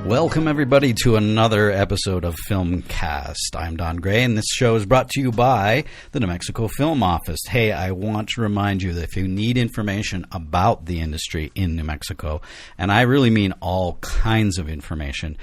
Welcome, everybody, to another episode of Filmcast. I'm Don Gray, and this show is brought to you by the New Mexico Film Office. Hey, I want to remind you that if you need information about the industry in New Mexico, and I really mean all kinds of information,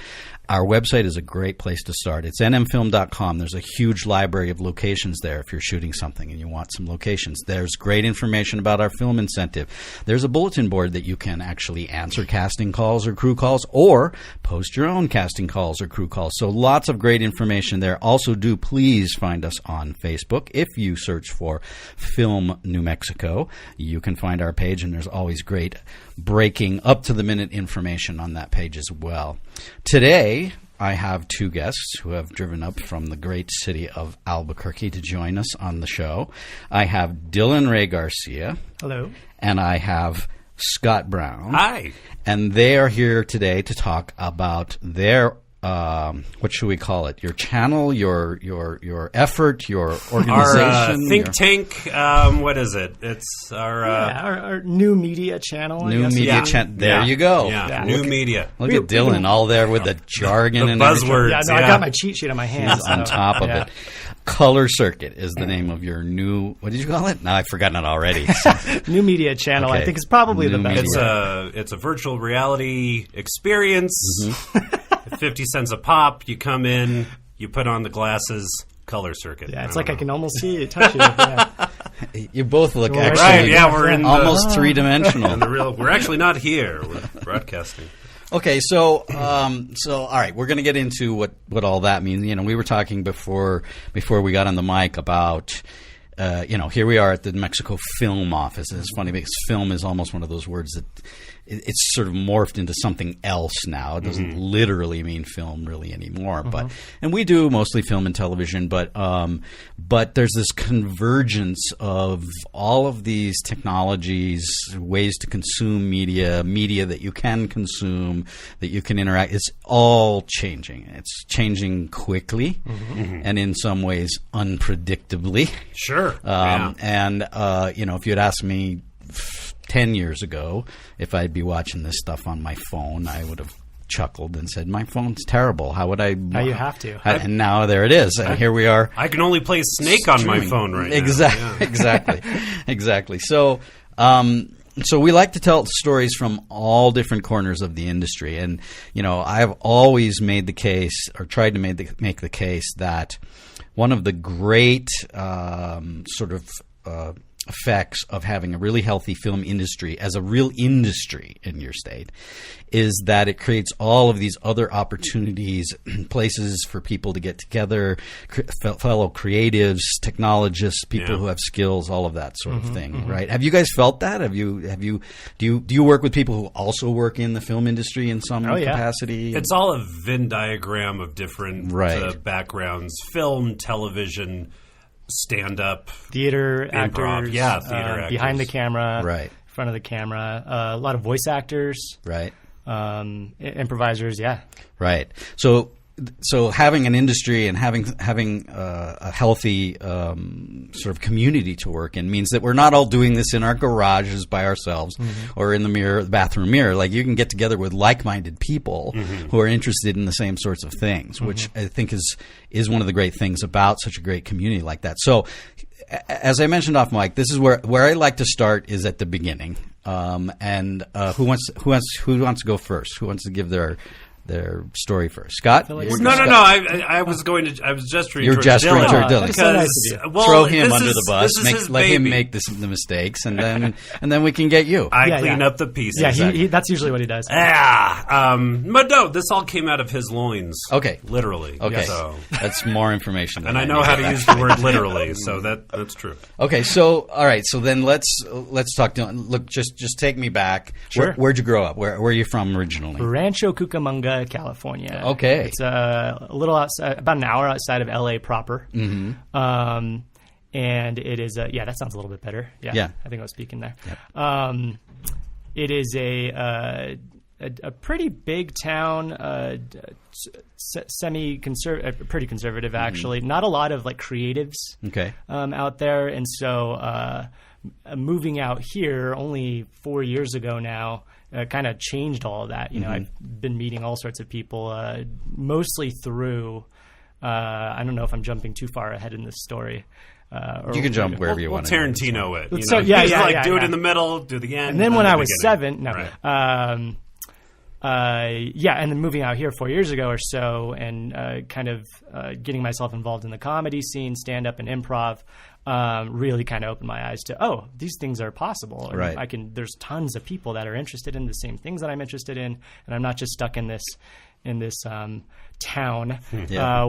our website is a great place to start. It's nmfilm.com. There's a huge library of locations there if you're shooting something and you want some locations. There's great information about our film incentive. There's a bulletin board that you can actually answer casting calls or crew calls or post your own casting calls or crew calls. So lots of great information there. Also, do please find us on Facebook. If you search for Film New Mexico, you can find our page, and there's always great breaking up-to-the-minute information on that page as well. Today, I have two guests who have driven up from the great city of Albuquerque to join us on the show. I have Dylan Ray Garcia. Hello. And I have Scott Brown. Hi. And they are here today to talk about their what should we call it? Your channel, your effort, your organization, our think tank. What is it? It's our new media channel. New media channel. There you go. Yeah. New media. Look at Dylan all there with the jargon the and buzzwords. Yeah, no, I got my cheat sheet on my hands on top of it. Color Circuit is the name of your new. What did you call it? No, I've forgotten it already. So. New media channel. Okay. I think is probably the best. It's a virtual reality experience. Mm-hmm. 50 cents a pop. You come in, you put on the glasses. Color Circuit. Yeah, it's like I can almost see you, touch you. Yeah. You both look actually right. Yeah, we're in almost three-dimensional. We're actually not here. We're broadcasting. Okay, so all right, we're going to get into what all that means. You know, we were talking before we got on the mic about. Here we are at the New Mexico Film Office. And it's funny because film is almost one of those words that it's sort of morphed into something else now. It doesn't literally mean film really anymore. And we do mostly film and television, but there's this convergence of all of these technologies, ways to consume media that you can consume, that you can interact. It's all changing. It's changing quickly and in some ways unpredictably. Sure. And if you had asked me 10 years ago if I'd be watching this stuff on my phone, I would have chuckled and said, my phone's terrible. How would I? Now you have to. And now there it is. And here we are. I can only play Snake on my phone right now. Exactly. So we like to tell stories from all different corners of the industry. And, I've always made the case or tried to make the case that one of the great effects of having a really healthy film industry as a real industry in your state is that it creates all of these other opportunities, places for people to get together, fellow creatives, technologists, people who have skills, all of that sort of thing, right? Have you guys felt that? Do you work with people who also work in the film industry in some capacity? It's all a Venn diagram of different backgrounds: film, television, stand-up, theater, improv, actors, actors. behind the camera, right, in front of the camera, a lot of voice actors, right, improvisers, right. So having an industry and having a healthy sort of community to work in means that we're not all doing this in our garages by ourselves or in the bathroom mirror. Like, you can get together with like-minded people who are interested in the same sorts of things, which I think is one of the great things about such a great community like that. So, as I mentioned off mic, this is where I like to start is at the beginning. And who wants to go first? Who wants to give their story first? Scott? No. I was gesturing. You're gesturing toward Dylan. Because, throw him under the bus. Let him make the mistakes, and then we can get you. I clean up the pieces. Yeah, that's usually what he does. But no, this all came out of his loins. Okay, literally. Okay, so that's more information. And I know how to use the word literally, so that's true. Okay, so all right, so then let's talk. Dylan, look, just take me back. Sure. Where'd you grow up? Where are you from originally? Rancho Cucamonga, California. Okay. It's a little outside, about an hour outside of LA proper. And it is that sounds a little bit better. Yeah. I think I was speaking there. Yep. It is a pretty big town, pretty conservative actually. Not a lot of like creatives out there, and so moving out here only 4 years ago now, kind of changed all of that. I've been meeting all sorts of people, mostly through. I don't know if I'm jumping too far ahead in this story. You can jump wherever you want. Tarantino it. Do it in the middle, do the end. And then when I was beginning. 7, and then moving out here 4 years ago or so, and kind of getting myself involved in the comedy scene, stand up and improv, really kind of opened my eyes to these things are possible. And right. There's tons of people that are interested in the same things that I'm interested in, and I'm not just stuck in this town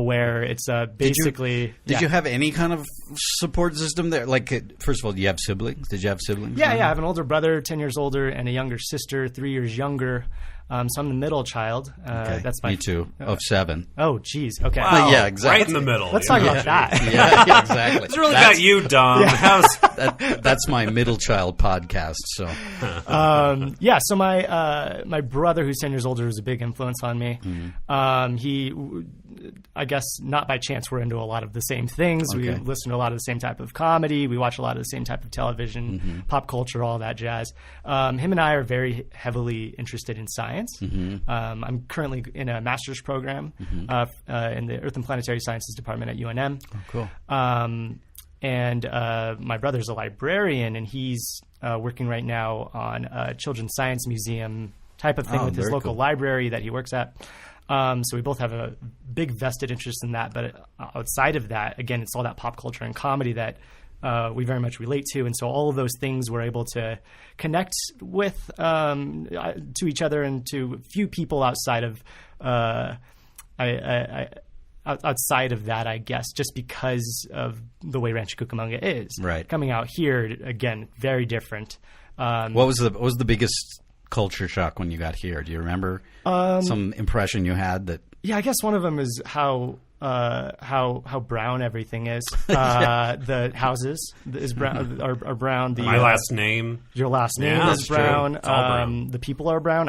where it's basically. Did you have any kind of support system there? Like, first of all, do you have siblings? Did you have siblings? Yeah. I have an older brother, 10 years older, and a younger sister, 3 years younger. So I'm the middle child. Okay. That's me too. Of 7. Oh, geez. Okay. Wow. Yeah, exactly. Right in the middle. Let's talk about that. Yeah, exactly. It's really got you, Dom. That's my middle child podcast. So, So my brother, who's 10 years older, was a big influence on me. He, I guess, not by chance, we're into a lot of the same things. Okay. We listen to a lot of the same type of comedy. We watch a lot of the same type of television, pop culture, all that jazz. Him and I are very heavily interested in science. I'm currently in a master's program in the Earth and Planetary Sciences department at UNM. Oh, cool. And my brother's a librarian, and he's working right now on a children's science museum type of thing with his local library that he works at. So we both have a big vested interest in that. But outside of that, again, it's all that pop culture and comedy that we very much relate to. And so all of those things we're able to connect with to each other and to few people outside of outside of that, I guess, just because of the way Rancho Cucamonga is. Right. Coming out here, again, very different. What was the biggest culture shock when you got here? Do you remember some impression you had that? Yeah, I guess one of them is how brown everything is. The houses is brown are brown. My last name. Your last name is brown. It's all brown. The people are brown.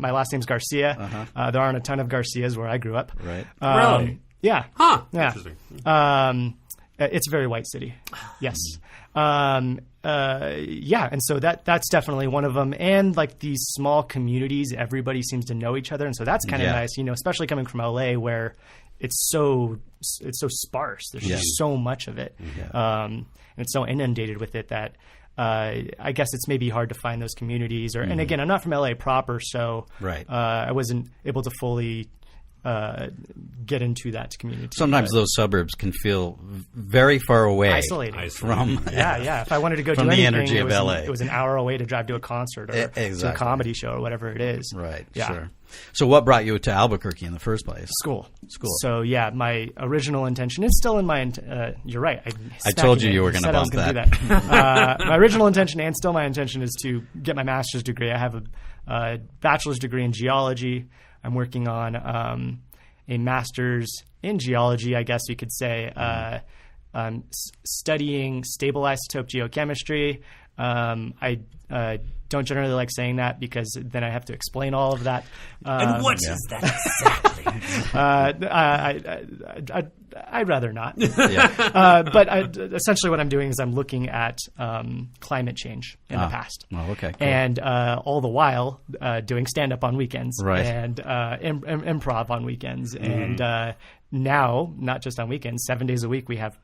My last name's Garcia. There aren't a ton of Garcias where I grew up. Right. Really? Yeah. Huh. Yeah. Interesting. It's a very white city. Yes. And so that's definitely one of them. And like these small communities, everybody seems to know each other, and so that's kind of nice, especially coming from LA where it's so sparse. There's just so much of it, and it's so inundated with it that I guess it's maybe hard to find those communities. And again, I'm not from LA proper, so I wasn't able to fully get into that community. Sometimes those suburbs can feel very far away, isolated from If I wanted to go from do anything, the energy of LA. It was an hour away to drive to a concert or to a comedy show or whatever it is. Right. Yeah. Sure. So what brought you to Albuquerque in the first place? School. So my original intention is still in my. You're right. I told you were going to bump that. My original intention and still my intention is to get my master's degree. I have a bachelor's degree in geology. I'm working on a master's in geology, I guess you could say, studying stable isotope geochemistry. I don't generally like saying that because then I have to explain all of that. And what is that exactly? I'd rather not. But essentially what I'm doing is I'm looking at climate change in the past. Oh, okay. Cool. And all the while doing stand-up on weekends and improv on weekends. And now, not just on weekends, 7 days a week we have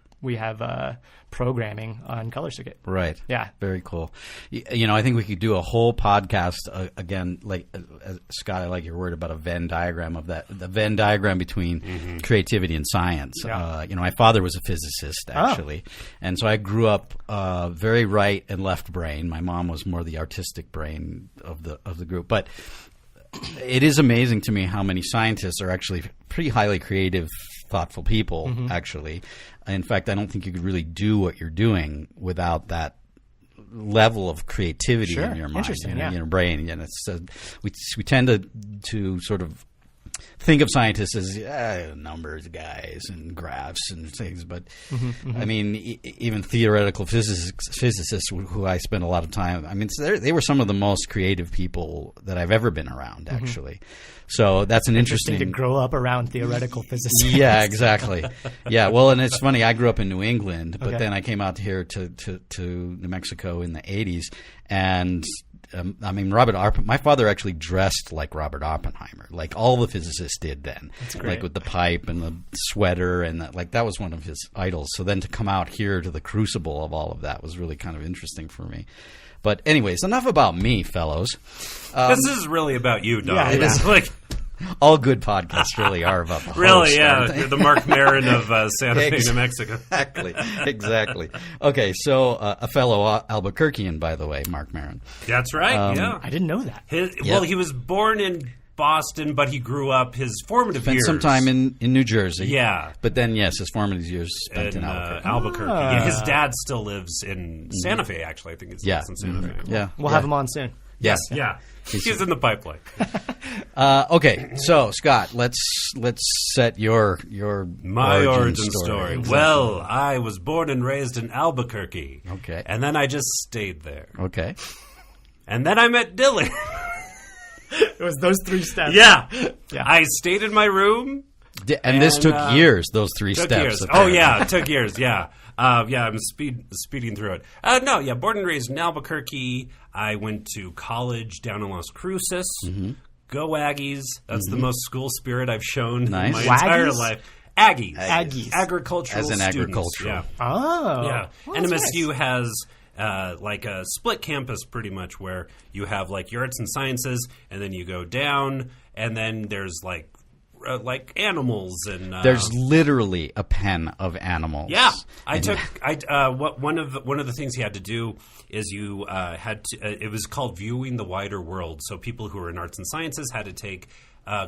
programming on Color Circuit. Right. Yeah. Very cool. I think we could do a whole podcast again, like Scott, I like your word about a Venn diagram of that, the Venn diagram between creativity and science. Yeah. My father was a physicist actually. And so I grew up very right and left brain. My mom was more the artistic brain of the group. But it is amazing to me how many scientists are actually pretty highly creative, thoughtful people, actually. In fact, I don't think you could really do what you're doing without that level of creativity in your mind, in your brain. And it's we tend to sort of think of scientists as numbers guys and graphs and things, but I mean, even theoretical physicists who I spend a lot of time. I mean, they were some of the most creative people that I've ever been around, actually. So that's an interesting to grow up around theoretical physicists. Yeah, exactly. Yeah, well, and it's funny. I grew up in New England, but then I came out here to New Mexico in the 80s, and my father actually dressed like Robert Oppenheimer, like all the physicists did then. That's great. Like with the pipe and the sweater, and that was one of his idols. So then to come out here to the crucible of all of that was really kind of interesting for me. But anyways, enough about me, fellows. This is really about you, Don. Yeah, it is like all good podcasts really are about the host. Really, yeah. You're the Mark Maron of Santa Fe, New Mexico. Exactly. Okay, so a fellow Albuquerquean, by the way, Mark Maron. That's right, yeah. I didn't know that. Well, he was born in Boston, but he grew up his formative years. Spent some time in New Jersey. Yeah. But then, yes, his formative years spent in Albuquerque. Yeah, his dad still lives in Santa Fe, actually. I think he lives in Santa Fe. Yeah. We'll have him on soon. Yes. Yeah. He's in the pipeline. Okay, so Scott, let's set your my origin story. Well, I was born and raised in Albuquerque. Okay. And then I just stayed there. Okay. And then I met Dylan. It was those 3 steps. Yeah. I stayed in my room. And this took years, those 3 steps. Years. Oh, yeah, it took years, yeah. I'm speeding through it. Born and raised in Albuquerque. I went to college down in Las Cruces. Mm-hmm. Go Aggies. That's the most school spirit I've shown in my entire life. Aggies. Agricultural As in students. agricultural. Yeah. Oh. Yeah. Well, and MSU nice. has like a split campus pretty much where you have like your arts and sciences and then you go down and then there's like animals and there's literally a pen of animals. Yeah, one of the things you had to do is you had to. It was called viewing the wider world. So people who were in arts and sciences had to take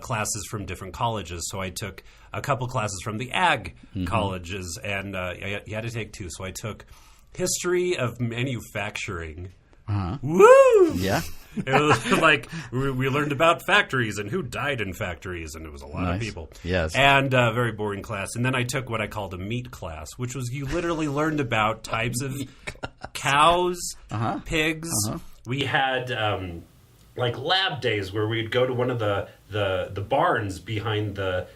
classes from different colleges. So I took a couple classes from the ag colleges, and you had to take 2. So I took history of manufacturing. Uh-huh. Woo! Yeah. It was like we learned about factories and who died in factories, and it was a lot of people. Yes. And a very boring class. And then I took what I called a meat class, which was you literally learned about types of cows, pigs. Uh-huh. We had like lab days where we'd go to one of the barns behind the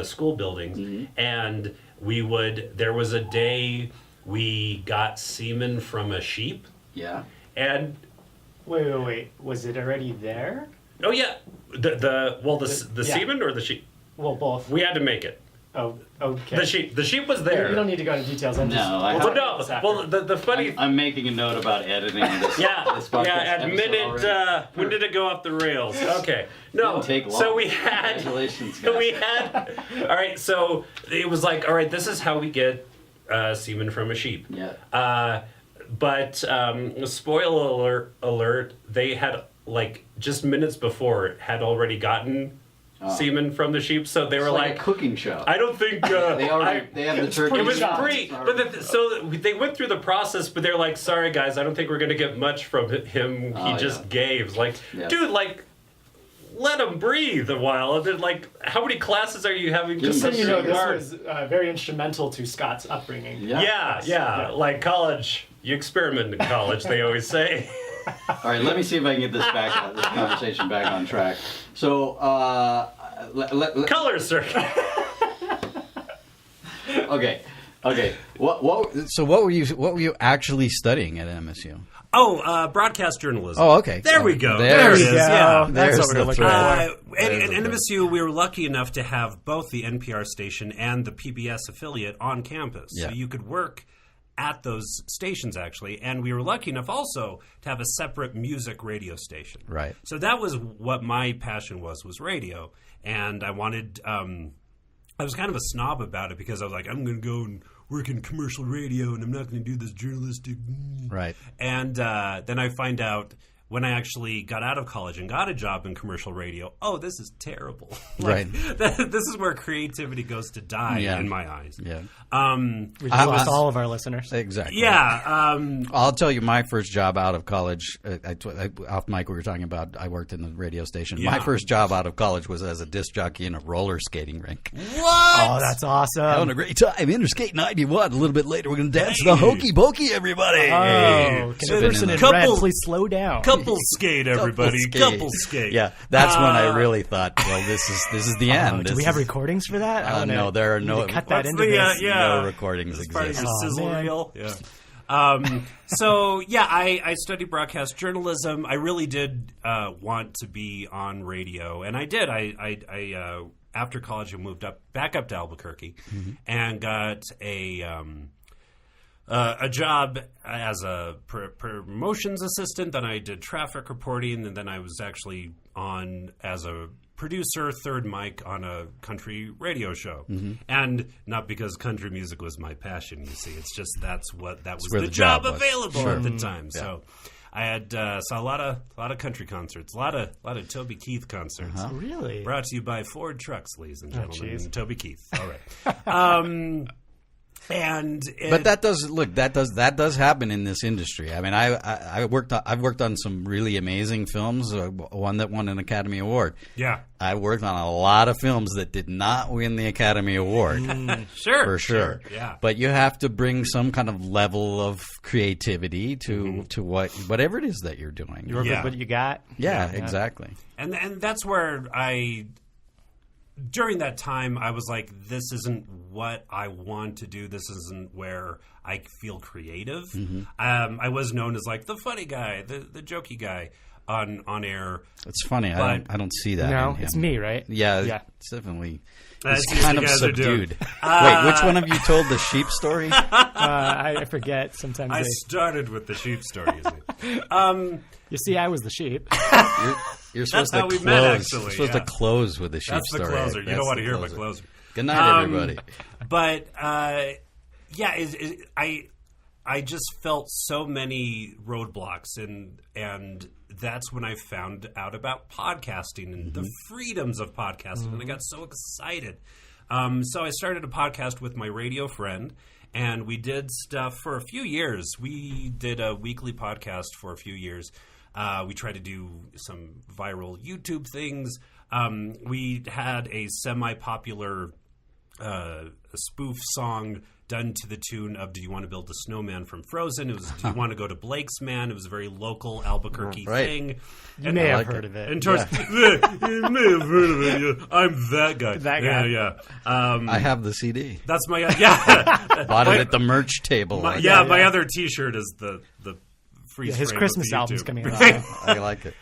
school buildings, and there was a day we got semen from a sheep. Yeah. And wait. Was it already there? oh yeah, the semen or the sheep? Well, both. We had to make it. Oh, okay. The sheep was there. You don't need to go into details. The funny. I'm making a note about editing this. This at minute. When did it go off the rails? Okay, no. Take long. So we had. Congratulations, guys. We had. All right, so it was like, all right, this is how we get semen from a sheep. Yeah. But spoiler alert, they had just minutes before had already gotten semen from the sheep, so they were like a cooking show. I don't think they have the turkey. It was free, but so they went through the process, but they're like, sorry guys, I don't think we're gonna get much from him. He just gave. Dude, let him breathe a while. And then, how many classes are you having? Just so you know, this was very instrumental to Scott's upbringing. Yeah. Like college, you experiment in college, they always say. All right, let me see if I can get this conversation back on track. So, color, sir. Okay. What were you actually studying at MSU? Oh, broadcast journalism. Oh, okay. There we go. There it is. Yeah, that's what we're looking for. And MSU, we were lucky enough to have both the NPR station and the PBS affiliate on campus, so you could work at those stations actually, and we were lucky enough also to have a separate music radio station. Right. So that was what my passion was radio, and I wanted. I was kind of a snob about it because I was like, I'm going to go and work in commercial radio, and I'm not going to do this journalistic. Right. And then I find out when I actually got out of college and got a job in commercial radio, this is terrible. Right. This is where creativity goes to die in my eyes. Yeah. We lost all of our listeners. Exactly. Yeah. I'll tell you my first job out of college, off mic we were talking about, I worked in the radio station. Yeah. My first job out of college was as a disc jockey in a roller skating rink. What? Oh, that's awesome. Having a great time. Interstate 91. A little bit later, we're going to dance the Hokey Pokey, everybody. Oh, can the person in red please slow down? Couple skate, everybody. Couple skate. Yeah, that's when I really thought, well, this is the end. Do we have recordings for that? No, there are no. Cut that into this. No recordings part exist. of your sizzle reel. Yeah. So yeah, I studied broadcast journalism. I really did want to be on radio, and I did. I after college, I moved back up to Albuquerque, and got a job as a promotions assistant. Then I did traffic reporting, and then I was actually on as a producer, third mic on a country radio show. And not because country music was my passion, you see. It's just that was the job available at the time. Yeah. So I had saw a lot of country concerts, a lot of Toby Keith concerts. Really? Brought to you by Ford Trucks, ladies and gentlemen. And Toby Keith. All right. But that does happen in this industry. I mean, I've worked on some really amazing films. One that won an Academy Award. Yeah, I worked on a lot of films that did not win the Academy Award. Sure. Yeah, but you have to bring some kind of level of creativity to whatever it is that you're doing. You work with what you got. Yeah, exactly. And that's where during that time, I was like, this isn't what I want to do. This isn't where I feel creative. I was known as like the funny guy, the jokey guy on air. It's funny. I don't see that. No, it's me, right? Yeah. It's definitely. It's kind of subdued. Wait, which one of you told the sheep story? I forget. Sometimes I started with the sheep story. You see, I was the sheep. You're supposed to close. You're supposed to close with the sheep story. That's the closer. You don't want to hear my closer. Good night, everybody. But I just felt so many roadblocks, and that's when I found out about podcasting and the freedoms of podcasting, and I got so excited. So I started a podcast with my radio friend, and we did stuff for a few years. We did a weekly podcast for a few years. We tried to do some viral YouTube things. We had a semi-popular spoof song done to the tune of "Do You Want to Build a Snowman" from Frozen. It was "Do You Want to Go to Blake's Man?" It was a very local Albuquerque thing. You may have heard of it. You may have heard of it. I'm that guy. That guy. Yeah. I have the CD. That's my bought it at the merch table. My other T-shirt is the freeze his frame Christmas of album's YouTube. coming out. I like it.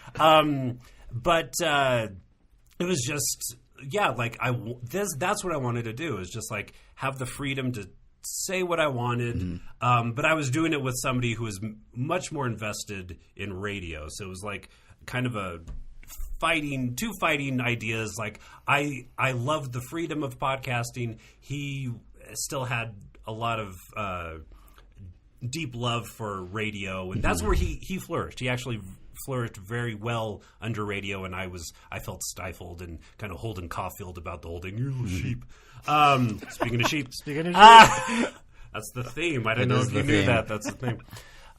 But it was just that's what I wanted to do. Is just like have the freedom to say what I wanted. But I was doing it with somebody who was much more invested in radio. So it was like kind of a two fighting ideas. Like I loved the freedom of podcasting. He still had a lot of deep love for radio, and that's where he flourished. He actually flourished very well under radio, and I felt stifled and kind of Holden Caulfield about the whole thing. You little sheep. Speaking of sheep. That's the theme. I don't know if you knew that. That's the theme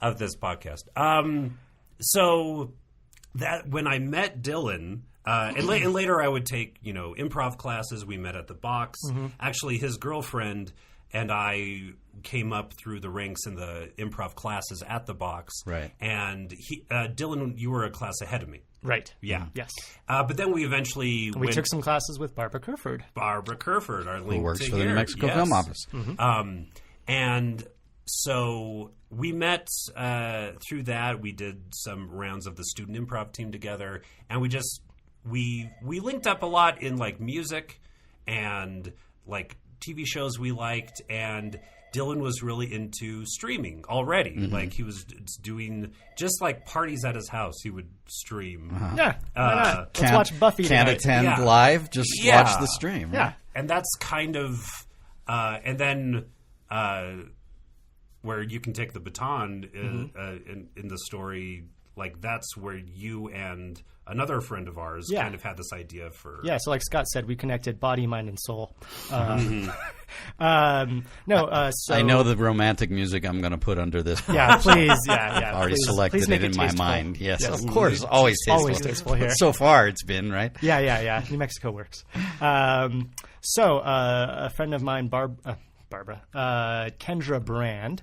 of this podcast. So that when I met Dylan, and later I would take improv classes. We met at the Box. Actually, his girlfriend and I came up through the ranks in the improv classes at the Box. Right. And Dylan, you were a class ahead of me. Right. Yeah. Yes. But then we eventually took some classes with Barbara Kerford. Our link who works for here. the New Mexico Film Office. And so we met through that. We did some rounds of the student improv team together, and we linked up a lot in like music and like TV shows we liked, and Dylan was really into streaming already. Like he was doing just like parties at his house. He would stream. Yeah, why not? Let's watch Buffy tonight. Can't attend live. Just watch the stream. Yeah, and that's kind of and then where you can take the baton in the story. Like that's where you and another friend of ours kind of had this idea for... Yeah, so like Scott said, we connected body, mind, and soul. So... I know the romantic music I'm going to put under this. Yeah, please. I've already selected it in my mind. Yes, of course. Always tasteful here. So far it's been, right? Yeah. New Mexico works. So a friend of mine, Barbara, Kendra Brand,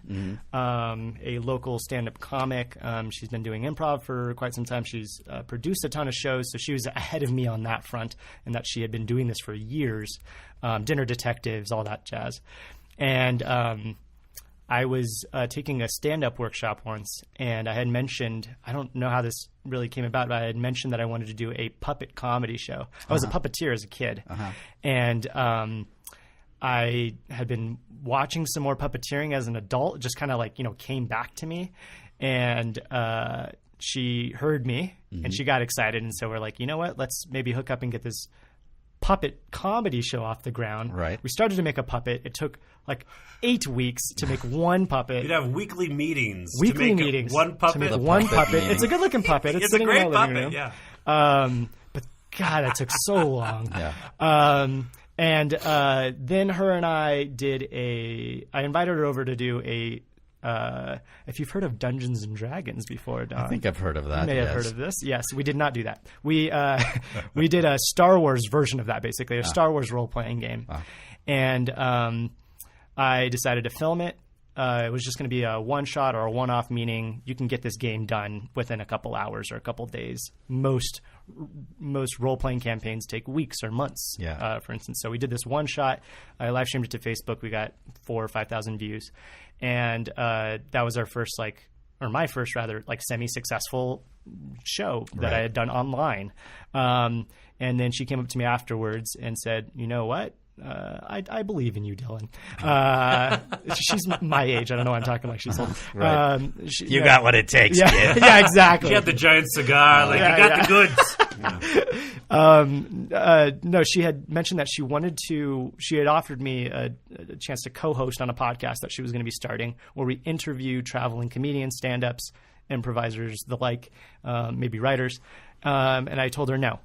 a local stand-up comic. She's been doing improv for quite some time. She's produced a ton of shows, so she was ahead of me on that front, and that she had been doing this for years. Dinner Detectives, all that jazz. And I was taking a stand-up workshop once, and I had mentioned, I don't know how this really came about, but I had mentioned that I wanted to do a puppet comedy show. I was a puppeteer as a kid, and I had been watching some more puppeteering as an adult, just kind of like, came back to me, and she heard me, and she got excited, and so we're like, you know what, let's maybe hook up and get this puppet comedy show off the ground. Right. We started to make a puppet. It took like 8 weeks to make one puppet. You'd have weekly meetings. One puppet. To make one puppet. It's a good looking puppet. It's sitting a great in my living room. Yeah. But God, that took so long. Yeah. And then her and I I invited her over to do if you've heard of Dungeons and Dragons before, Don. I think I've heard of that. You may have heard of this. Yes, we did not do that. We did a Star Wars version of that, basically, a Star Wars role-playing game. And I decided to film it. It was just going to be a one-shot or a one-off, meaning you can get this game done within a couple hours or a couple days. Most role-playing campaigns take weeks or months, for instance. So we did this one-shot. I live-streamed it to Facebook. We got 4,000 or 5,000 views. And that was our first, my first, semi-successful show that I had done online. And then she came up to me afterwards and said, you know what? I believe in you, Dylan. She's my age. I don't know why I'm talking like she's old. Right. You got what it takes, kid. Yeah, exactly. She had the giant cigar. You got the goods. No, she had mentioned that she had offered me a chance to co-host on a podcast that she was going to be starting, where we interview traveling comedians, stand-ups, improvisers, the like, maybe writers. And I told her no.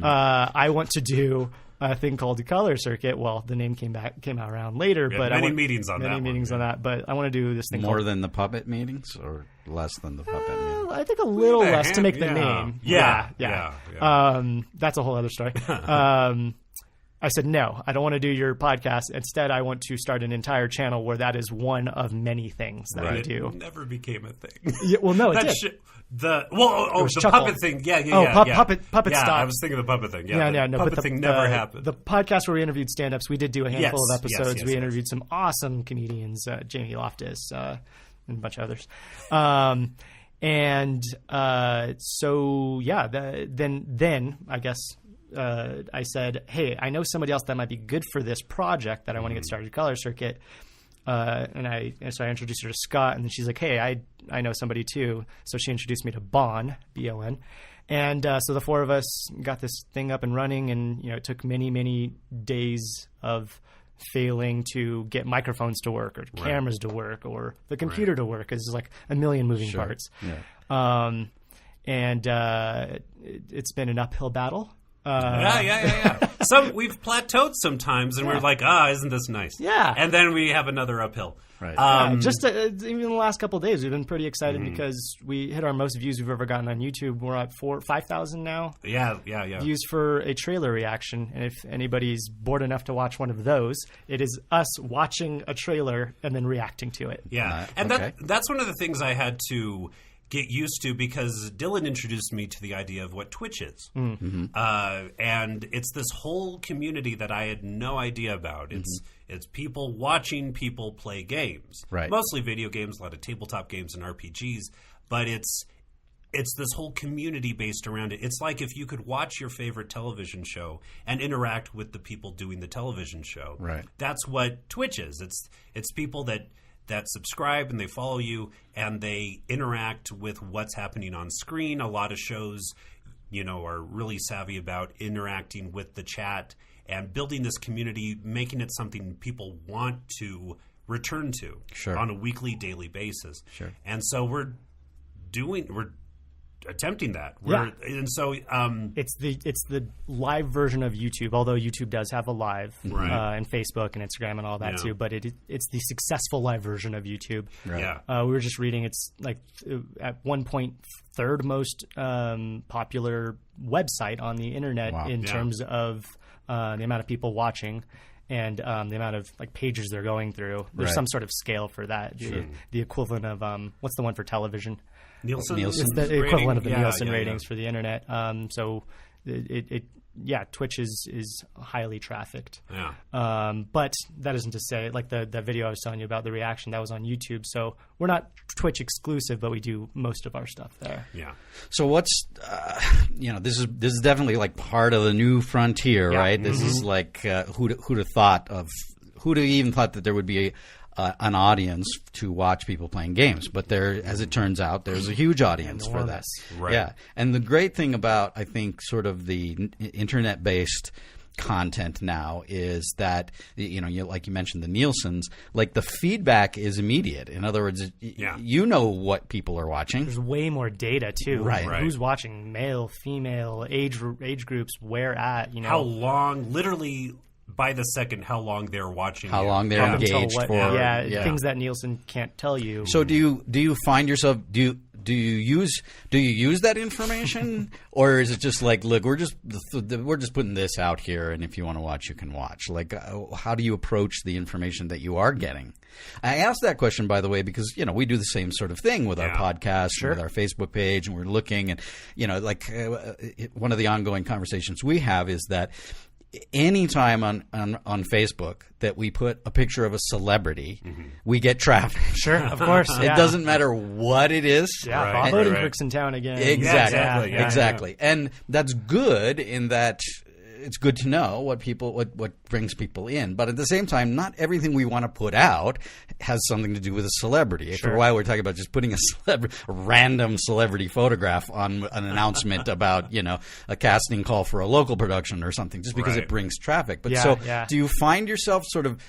I want to do a thing called the Color Circuit. Well, the name came out around later, but many meetings on that. But I want to do this thing more than the puppet meetings, or less than the puppet meetings. I think a little less to make the name. Yeah. That's a whole other story. I said, no, I don't want to do your podcast. Instead, I want to start an entire channel where that is one of many things that I do. It never became a thing. Yeah, well, no, it did. The Chuckle. puppet thing. Puppet yeah, stop. I was thinking of the puppet thing. No, puppet thing never happened. The podcast where we interviewed stand-ups, we did do a handful of episodes. We interviewed some awesome comedians, Jamie Loftus, and a bunch of others. Then I guess I said, hey, I know somebody else that might be good for this project that I want to get started, Color Circuit. So I introduced her to Scott, and then she's like, hey, I know somebody too. So she introduced me to Bon, B-O-N. And so the four of us got this thing up and running, and it took many, many days of failing to get microphones to work or cameras to work or the computer to work. It's like a million moving parts. Yeah. It's been an uphill battle. So we've plateaued sometimes, and we're like, isn't this nice? Yeah. And then we have another uphill. Right. Even in the last couple of days, we've been pretty excited because we hit our most views we've ever gotten on YouTube. We're at 5,000 now. Yeah. Views for a trailer reaction. And if anybody's bored enough to watch one of those, it is us watching a trailer and then reacting to it. Yeah. And that's one of the things I had to get used to, because Dylan introduced me to the idea of what Twitch is. And it's this whole community that I had no idea about. It's people watching people play games. Right. Mostly video games, a lot of tabletop games and RPGs, but it's this whole community based around it. It's like if you could watch your favorite television show and interact with the people doing the television show. Right. That's what Twitch is. It's people that subscribe and they follow you and they interact with what's happening on screen. A lot of shows, are really savvy about interacting with the chat and building this community, making it something people want to return to on a weekly, daily basis. Sure. And so we're attempting that. And so it's the live version of YouTube, although YouTube does have a live and Facebook and Instagram and all that too, but it's the successful live version of YouTube. Right. Yeah. We were just reading, it's like at one point third most popular website on the internet in terms of the amount of people watching and the amount of pages they're going through. There's some sort of scale for that. The equivalent of what's the one for television? Nielsen. It's the equivalent of the Nielsen ratings for the internet. So it Twitch is highly trafficked. Yeah. But that isn't to say, like the video I was telling you about, the reaction, that was on YouTube. So we're not Twitch exclusive, but we do most of our stuff there. Yeah. So what's this is definitely like part of the new frontier, right? This is like who'd have thought that there would be an audience to watch people playing games, but there, as it turns out, there's a huge audience for that. Right. Yeah, and the great thing about, I think, sort of the internet-based content now is that, like you mentioned, the Nielsen's, like the feedback is immediate. In other words, you know what people are watching. There's way more data too. Right. Who's watching? Male, female, age groups, where at? How long? Literally. By the second, how long they're watching, how long they're engaged for, things that Nielsen can't tell you. So do you find yourself do you use that information, or is it just like, look, we're just putting this out here, and if you want to watch, you can watch? Like, how do you approach the information that you are getting? I asked that question, by the way, because we do the same sort of thing with our podcast, and with our Facebook page, and we're looking, and one of the ongoing conversations we have is that anytime on Facebook that we put a picture of a celebrity, we get traffic. Sure, of course. It doesn't matter what it is. Yeah, Bob Odenkirk's in town again. Exactly. Exactly. And that's good in that it's good to know what brings people in. But at the same time, not everything we want to put out has something to do with a celebrity. For a while, we're talking about just putting a random celebrity photograph on an announcement about, a casting call for a local production or something, just because it brings traffic. But do you find yourself sort of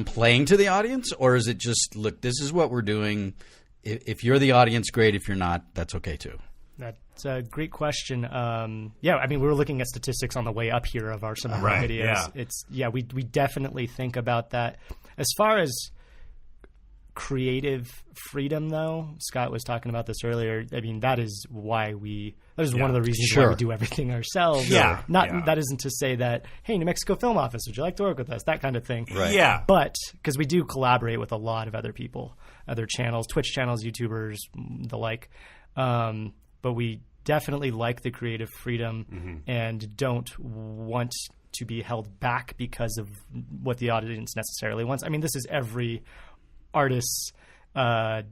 playing to the audience, or is it just, look, this is what we're doing. If you're the audience, great. If you're not, that's okay too. That's a great question. We were looking at statistics on the way up here of some of our videos. We definitely think about that. As far as creative freedom, though, Scott was talking about this earlier. I mean, that is one of the reasons why we do everything ourselves. That isn't to say that, hey, New Mexico Film Office, would you like to work with us? That kind of thing. Right. Yeah. But because we do collaborate with a lot of other people, other channels, Twitch channels, YouTubers, the like. But we definitely like the creative freedom and don't want to be held back because of what the audience necessarily wants. I mean, this is every artist's weight,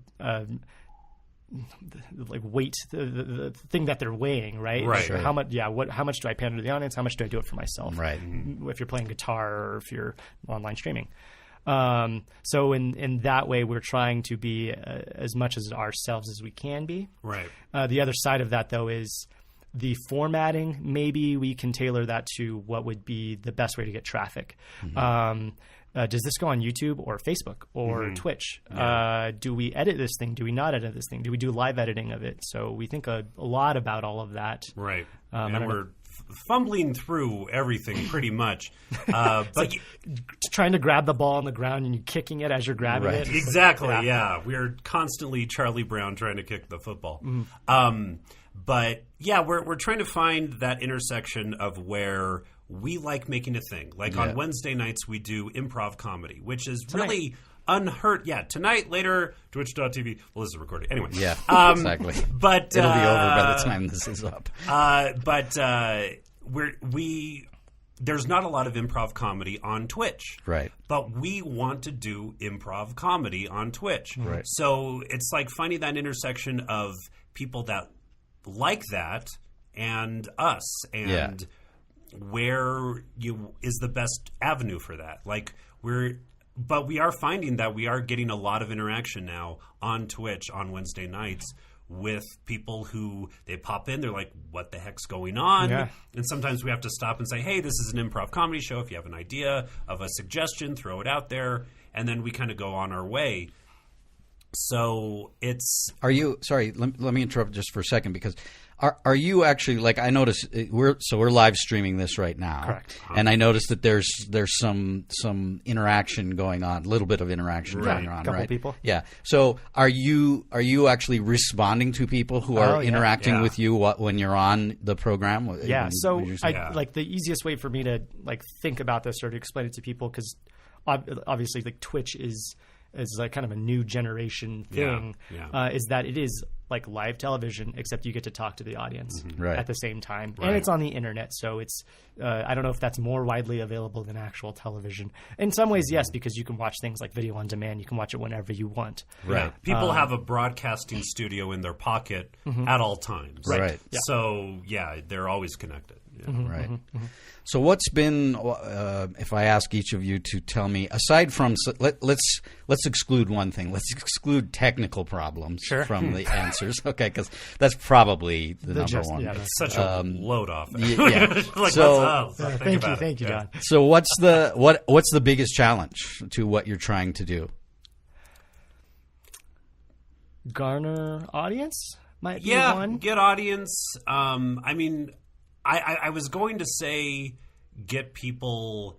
the thing that they're weighing, right? Right. Sure. How much do I pander to the audience? How much do I do it for myself? Right. If you're playing guitar or if you're online streaming. So in that way, we're trying to be as much as ourselves as we can be. Right. The other side of that, though, is the formatting. Maybe we can tailor that to what would be the best way to get traffic. Does this go on YouTube or Facebook or Twitch? Yeah. Do we edit this thing? Do we not edit this thing? Do we do live editing of it? So we think a lot about all of that. Right. And we're fumbling through everything pretty much. But like trying to grab the ball on the ground and you kicking it as you're grabbing it. Exactly, We're constantly Charlie Brown trying to kick the football. But we're trying to find that intersection of where we like making a thing. Like on Wednesday nights, we do improv comedy, which is really unheard. Yeah, tonight, later, twitch.tv. Well, this is recording. Anyway. Yeah, exactly. But it'll be over by the time this is up. There's not a lot of improv comedy on Twitch. Right. But we want to do improv comedy on Twitch. Right. So it's like finding that intersection of people that like that and us, and where is the best avenue for that. Like but we are finding that we are getting a lot of interaction now on Twitch on Wednesday nights with people who they pop in. They're like, what the heck's going on? Yeah. And sometimes we have to stop and say, hey, this is an improv comedy show. If you have an idea of a suggestion, throw it out there. And then we kind of go on our way. So it's... Sorry, let me interrupt just for a second, because are you actually, like, I noticed we're live streaming this right now. Correct. And I noticed that there's some interaction going on, a little bit of interaction going on, couple right? People. Yeah. So are you actually responding to people who are interacting with you when you're on the program? Yeah. So like the easiest way for me to like think about this or to explain it to people, because obviously like Twitch is like kind of a new generation thing, is that it is like live television, except you get to talk to the audience Right. at the same time. Right. And it's on the internet, so it's I don't know if that's more widely available than actual television. In some ways, yes, because you can watch things like video on demand. You can watch it whenever you want. Right. People have a broadcasting studio in their pocket at all times. Right. Yeah. So, they're always connected. Yeah. Right. So what's been, if I ask each of you to tell me, aside from, let's exclude one thing. Let's exclude technical problems from the answers. Okay, because that's probably the number one. Yeah, It's such a load off. Yeah. Like, So- thank you, John. So what's the biggest challenge to what you're trying to do? Garner audience might be Yeah, one. get audience. I mean, I was going to say get people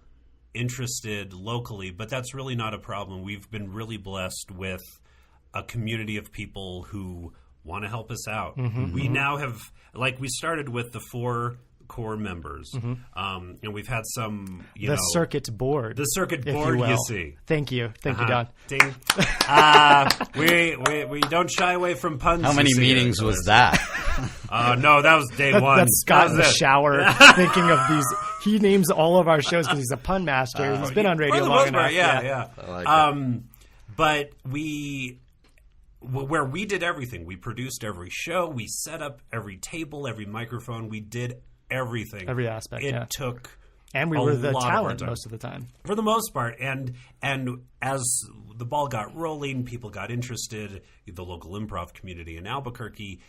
interested locally, but that's really not a problem. We've been really blessed with a community of people who want to help us out. We now have, like, we started with the 4 core members, and we've had some, The circuit board. the circuit if board, will. you see. Thank you, Don. Ding. We don't shy away from puns. How many you see meetings here. was that? No, that was day one. That's Scott That in was the it. shower thinking of these. He names all of our shows because he's a pun master. He's been on radio For the long most enough. part, yeah. I like But where we did everything. We produced every show. We set up every table, every microphone. We did everything. Every aspect, It yeah. took And we a were the lot of our talent time. most of the time. For the most part. And as the ball got rolling, people got interested, the local improv community in Albuquerque,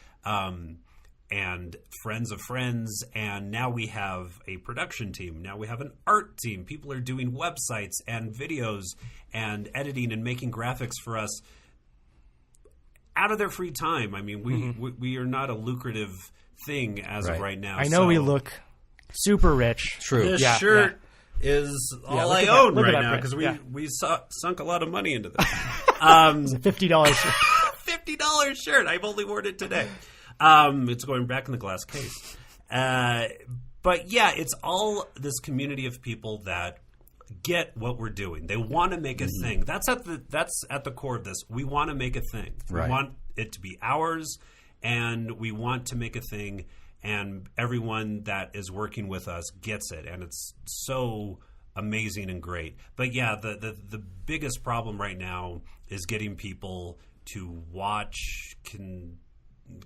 and friends of friends. And now we have a production team. Now we have an art team. People are doing websites and videos and editing and making graphics for us out of their free time. I mean, we are not a lucrative thing as of right now. I know we look super rich. True. This Yeah, shirt is all look I at that- own look at right that now print. because Yeah. we sunk a lot of money into this. It's a $50 shirt. $50 shirt. I've only worn it today. It's going back in the glass case. But yeah, it's all this community of people that get what we're doing. They want to make a thing. That's at the core of this. We want to make a thing. Right. We want it to be ours, and we want to make a thing. And everyone that is working with us gets it, and it's so amazing and great. But yeah, the biggest problem right now is getting people to watch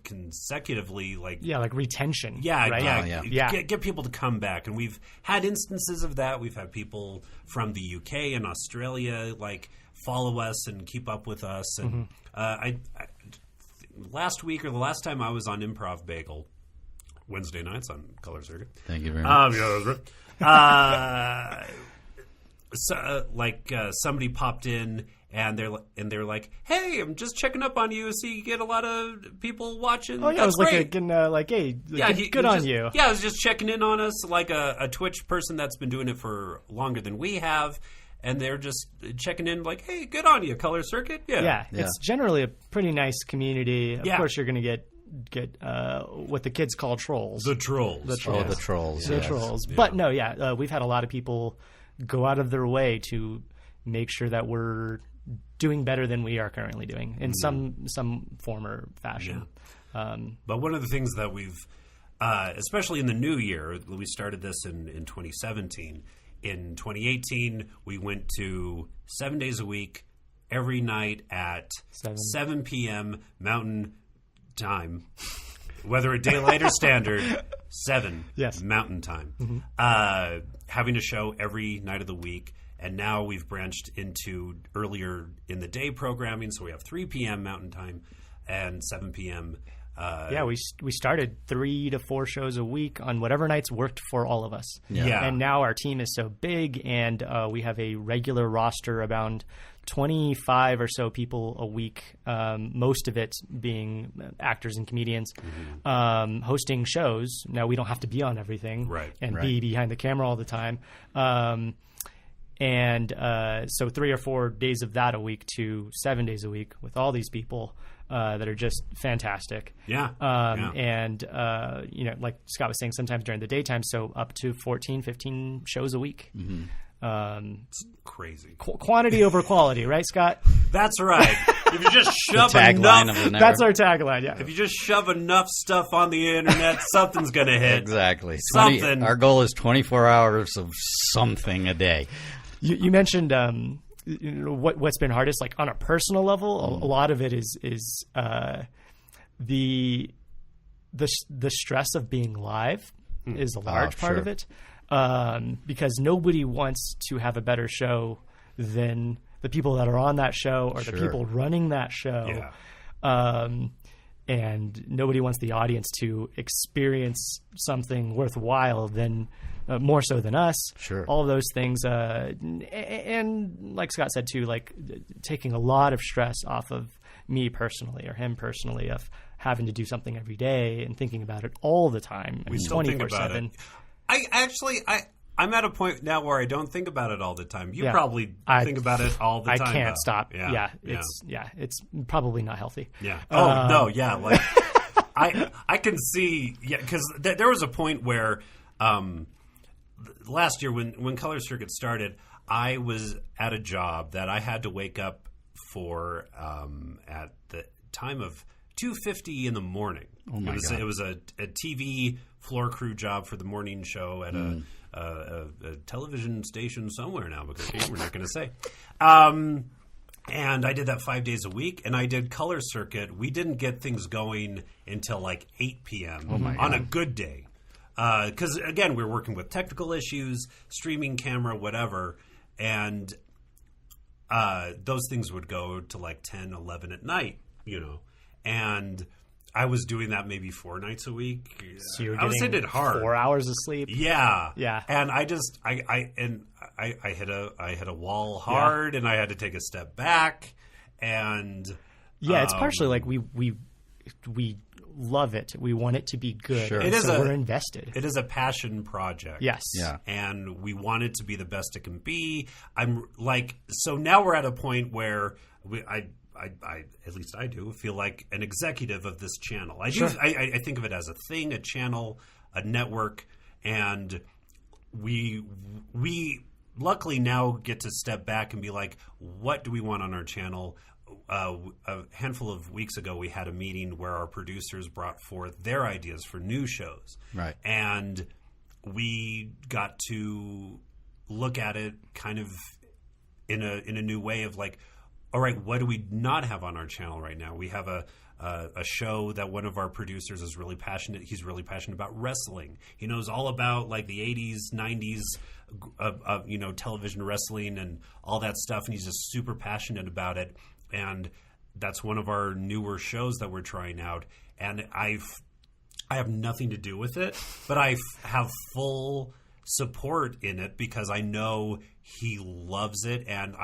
consecutively, like retention. yeah, right? yeah. Get people to come back, and we've had instances of that. We've had people from the UK and Australia like follow us and keep up with us. And I last week or the last time I was on Improv Bagel, Wednesday nights on Color Circuit. Thank you very much. Yeah, that was right. Somebody popped in. And they're like, hey, I'm just checking up on you. So you get a lot of people watching. Oh yeah, That's I was great. good on you. Yeah, I was just checking in on us, like a Twitch person that's been doing it for longer than we have, and they're just checking in, like, hey, good on you, Color Circuit. Yeah. It's generally a pretty nice community. Of Yeah. course, you're going to get what the kids call trolls. The trolls. The trolls. The yes. trolls. But no, we've had a lot of people go out of their way to make sure that we're doing better than we are currently doing in some form or fashion. Yeah. But one of the things that we've, especially in the new year, we started this in 2017. In 2018, we went to 7 days a week, every night at 7 p.m. Mountain Time, whether a daylight or standard, 7 Mountain Time. Having a show every night of the week. And now we've branched into earlier in the day programming, so we have 3 p.m. Mountain Time and 7 p.m. We started 3 to 4 shows a week on whatever nights worked for all of us. Yeah. And now our team is so big, and we have a regular roster around 25 or so people a week, most of it being actors and comedians, hosting shows. Now we don't have to be on everything and be behind the camera all the time. So 3 or 4 days of that a week to 7 days a week with all these people that are just fantastic. And, like Scott was saying, sometimes during the daytime, so up to 14, 15 shows a week. It's crazy. Quantity over quality, right, Scott? That's right. If you just shove enough, that's our tagline. Yeah. If you just shove enough stuff on the internet, something's going to hit. Exactly. Something. Our goal is 24 hours of something a day. You mentioned what's been hardest, like on a personal level. A lot of it is the stress of being live is a large part of it. Because nobody wants to have a better show than the people that are on that show or the people running that show. Yeah. And nobody wants the audience to experience something worthwhile than more so than us. Sure. All of those things. And like Scott said too, like taking a lot of stress off of me personally or him personally of having to do something every day and thinking about it all the time. We still think about it. I'm at a point now where I don't think about it all the time. You probably think about it all the time. I can't stop. Yeah. It's probably not healthy. Yeah. Oh no. Yeah. Like I can see. Yeah. Because there was a point where last year when Color Circuit started, I was at a job that I had to wake up for at the time of 2:50 in the morning. Oh my God. It was a TV floor crew job for the morning show at a television station somewhere now, because we're not going to say. And I did that 5 days a week, and I did Color Circuit. We didn't get things going until like 8 p.m. On a good day. Because, again, we were working with technical issues, streaming camera, whatever, and those things would go to like 10, 11 at night, and I was doing that maybe 4 nights a week. So you were getting it hard. 4 hours of sleep. Yeah. Yeah. And I hit a wall hard, and I had to take a step back. And it's partially like we love it. We want it to be good. Sure. We're invested. It is a passion project. Yes. Yeah. And we want it to be the best it can be. So now we're at a point where I at least I do feel like an executive of this channel. I think of it as a thing, a channel, a network, and we luckily now get to step back and be like, what do we want on our channel? A handful of weeks ago, we had a meeting where our producers brought forth their ideas for new shows. Right. And we got to look at it kind of in a new way of like, all right, what do we not have on our channel right now? We have a show that one of our producers is really passionate. He's really passionate about wrestling. He knows all about like the 80s, 90s, television wrestling and all that stuff. And he's just super passionate about it. And that's one of our newer shows that we're trying out. And I have nothing to do with it, but I have full support in it because I know he loves it, and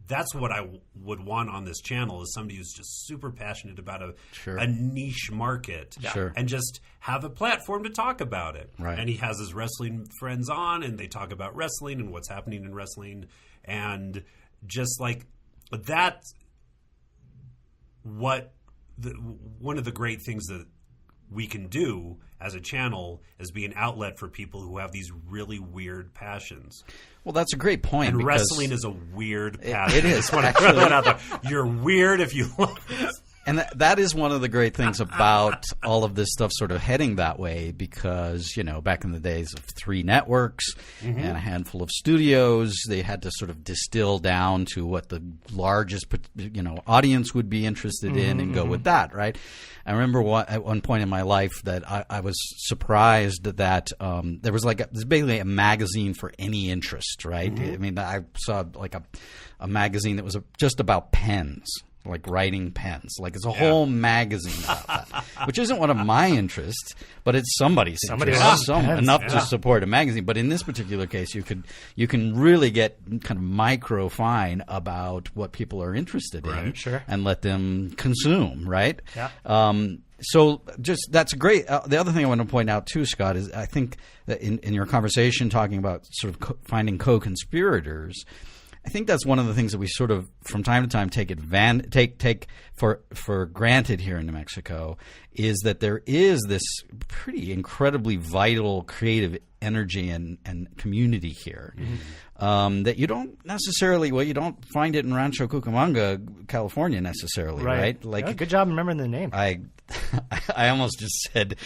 that's what I would want on this channel, is somebody who's just super passionate about a niche market, and just have a platform to talk about it. Right. And he has his wrestling friends on, and they talk about wrestling and what's happening in wrestling, and just like that's one of the great things that we can do as a channel is be an outlet for people who have these really weird passions. Well, that's a great point. And wrestling is a weird passion. It is. You're weird if you love it. And that is one of the great things about all of this stuff sort of heading that way, because, back in the days of 3 networks and a handful of studios, they had to sort of distill down to what the largest, audience would be interested in and go with that, right? I remember at one point in my life that I was surprised that there was there's basically a magazine for any interest, right? I mean, I saw like a magazine that was just about pens. Like writing pens. Like it's a whole magazine about that, which isn't one of my interests, but it's somebody's interest. Enough to support a magazine. But in this particular case, you can really get kind of micro fine about what people are interested in, and let them consume, right? Yeah. So just that's great. The other thing I want to point out too, Scott, is I think that in your conversation talking about sort of finding co-conspirators, I think that's one of the things that we sort of from time to time take for granted here in New Mexico, is that there is this pretty incredibly vital creative energy and community here that you don't necessarily. Well, you don't find it in Rancho Cucamonga, California, necessarily, right? Like, good job remembering the name. I almost just said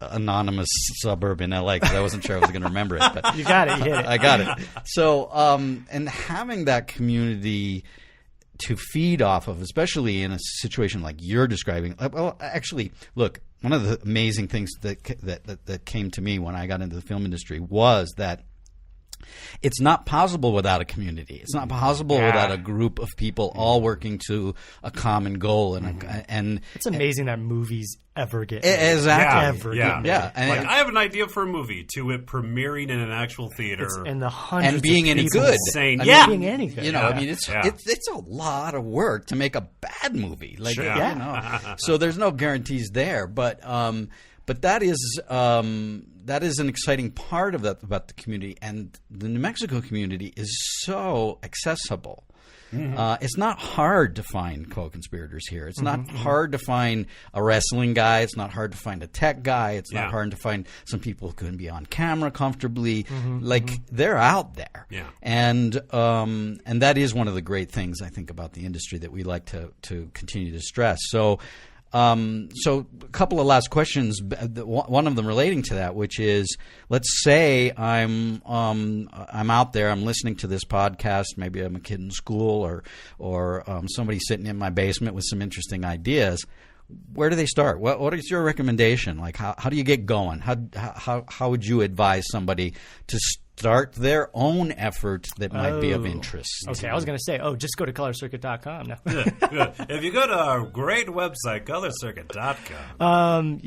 anonymous suburb in LA because I wasn't sure I was going to remember it. But you got it. You hit it. I got it. So, and having that community to feed off of, especially in a situation like you're describing. Well, actually, look, one of the amazing things that came to me when I got into the film industry was that it's not possible without a community. It's not possible without a group of people all working to a common goal. And it's amazing that movies ever get made. Exactly. Yeah. And like, I have an idea for a movie to it premiering in an actual theater and the hundreds and being of any good. Saying, being any good. You know, I mean, it's a lot of work to make a bad movie. Like, so there's no guarantees there, but that is an exciting part of that about the community, and the New Mexico community is so accessible. It's not hard to find co-conspirators here. It's not hard to find a wrestling guy. It's not hard to find a tech guy. It's not hard to find some people who can be on camera comfortably. They're out there. Yeah. And that is one of the great things I think about the industry that we like to continue to stress. So a couple of last questions. One of them relating to that, which is, let's say I'm out there, I'm listening to this podcast. Maybe I'm a kid in school, or somebody sitting in my basement with some interesting ideas. Where do they start? What is your recommendation? Like, how do you get going? How would you advise somebody to start their own effort that might be of interest? Okay, I was going to say, just go to colorcircuit.com. No. If you go to our great website, colorcircuit.com.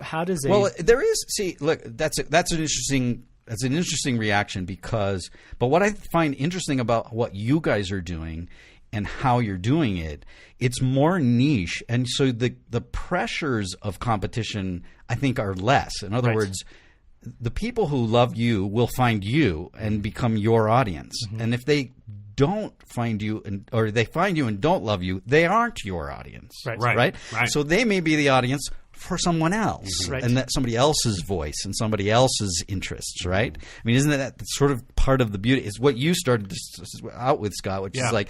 How does a... Well, there is... See, look, that's an interesting reaction because... But what I find interesting about what you guys are doing and how you're doing it, it's more niche. And so the pressures of competition, I think, are less. In other words... The people who love you will find you and become your audience. And if they don't find you or they find you and don't love you, they aren't your audience. Right? So they may be the audience for someone else and that somebody else's voice and somebody else's interests, right? I mean, isn't that sort of part of the beauty? Is what you started out with, Scott, which is like,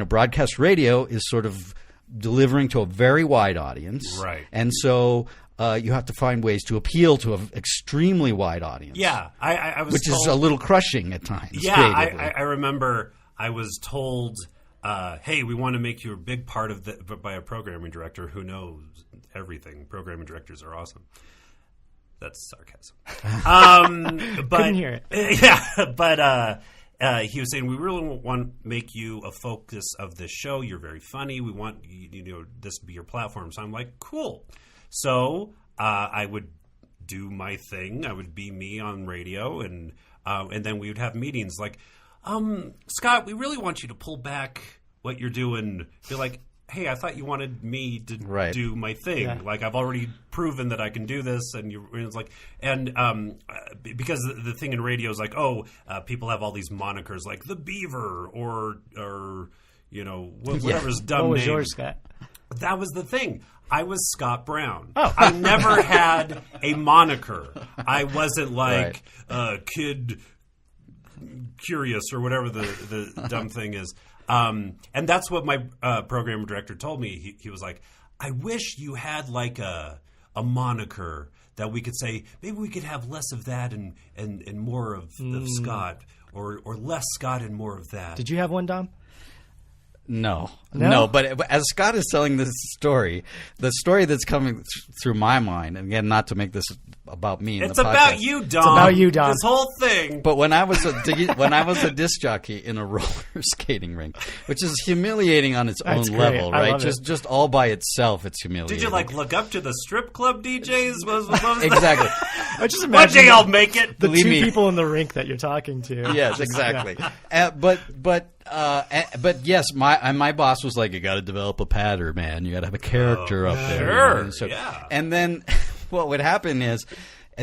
broadcast radio is sort of delivering to a very wide audience. Right. And so... you have to find ways to appeal to an extremely wide audience. Yeah, I was which told, is a little crushing at times. Yeah, I remember I was told, "Hey, we want to make you a big part of by a programming director who knows everything. Programming directors are awesome." That's sarcasm. But couldn't hear it. Yeah, but he was saying, we really want to make you a focus of this show. You're very funny. We want this to be your platform. So I'm like, cool. So I would do my thing. I would be me on radio, and then we would have meetings like, Scott, we really want you to pull back what you're doing. Be like, hey, I thought you wanted me to do my thing. Yeah. Like, I've already proven that I can do this, and it's like, and because the thing in radio is like, people have all these monikers like the Beaver or whatever's dumb name. What was yours, Scott? That was the thing. I was Scott Brown. I never had a moniker. I wasn't like Kid Curious or whatever the dumb thing is. And that's what my program director told me. He was like, I wish you had like a moniker that we could say, maybe we could have less of that and more of Scott, or less Scott and more of that. Did you have one, Dom? No. But as Scott is telling this story, the story that's coming through my mind, and again, not to make this about me. It's about you, Dom. It's about you, Dom. This whole thing. But when I was a disc jockey in a roller skating rink, which is humiliating on its own level, right? Just all by itself, it's humiliating. Did you look up to the strip club DJs? What was exactly. I just imagine one day I'll make it. The two people in the rink that you're talking to. Yes, exactly. But yes, my boss was like, you got to develop a pattern, man. You got to have a character up there. Sure. And then what would happen is,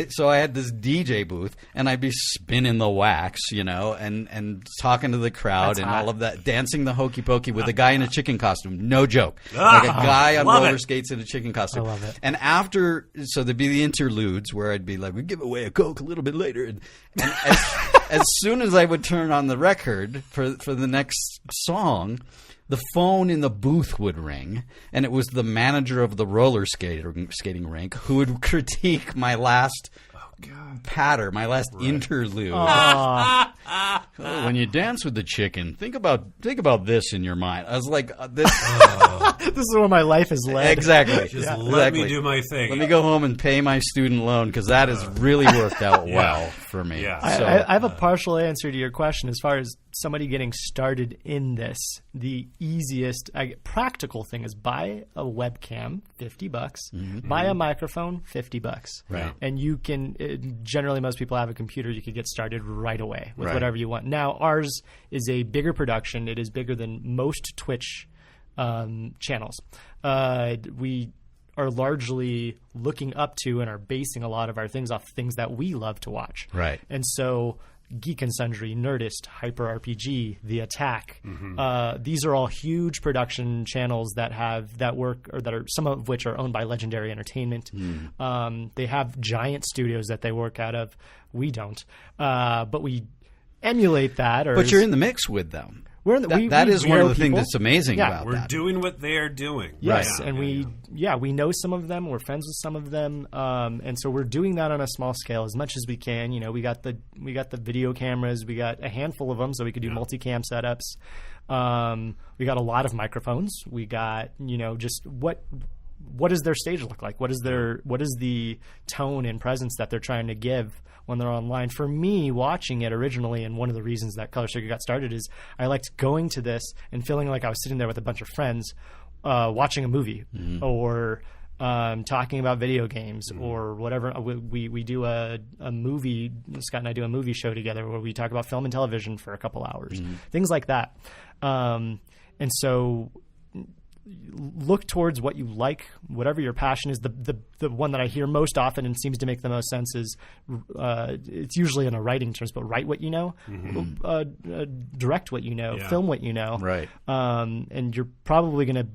So I had this DJ booth, and I'd be spinning the wax, and talking to the crowd and all of that, dancing the hokey pokey with a guy in a chicken costume. No joke. Like a guy on roller skates in a chicken costume. I love it. And after, so there'd be the interludes where I'd be like, we give away a Coke a little bit later. And as soon as I would turn on the record for the next song, the phone in the booth would ring, and it was the manager of the roller skating rink who would critique my last patter, my last interlude. When you dance with the chicken, think about this in your mind. I was like, this is where my life is led. Exactly. Just let me do my thing. Let me go home and pay my student loan, because that has really worked out well for me. Yeah. I have a partial answer to your question. As far as somebody getting started in this, the easiest practical thing is buy a webcam, $50. Buy a microphone, $50. Right. And you can generally, most people have a computer. You can get started right away with whatever you want. Now, ours is a bigger production. It is bigger than most Twitch channels. We are largely looking up to and are basing a lot of our things off things that we love to watch. Right. And so Geek and Sundry, Nerdist, Hyper RPG, The Attack. These are all huge production channels that work, or that are, some of which are owned by Legendary Entertainment. They have giant studios that they work out of. We don't, but we emulate that. But you're in the mix with them. We're in the, that is one of the people. things that's amazing about We're that. doing what they're doing. Yes, and we know some of them. We're friends with some of them, and so we're doing that on a small scale as much as we can. We got the video cameras. We got a handful of them, so we could do multicam setups. We got a lot of microphones. We got just what does their stage look like? What is the tone and presence that they're trying to give when they're online? For me, watching it originally, and one of the reasons that Color Circuit got started is I liked going to this and feeling like I was sitting there with a bunch of friends watching a movie or talking about video games or whatever. We do a movie, Scott and I do a movie show together where we talk about film and television for a couple hours, things like that. And so look towards what you like, whatever your passion is. The one that I hear most often and seems to make the most sense is it's usually in a writing terms, but write what you know, direct what you know, film what you know, right? And you're probably going to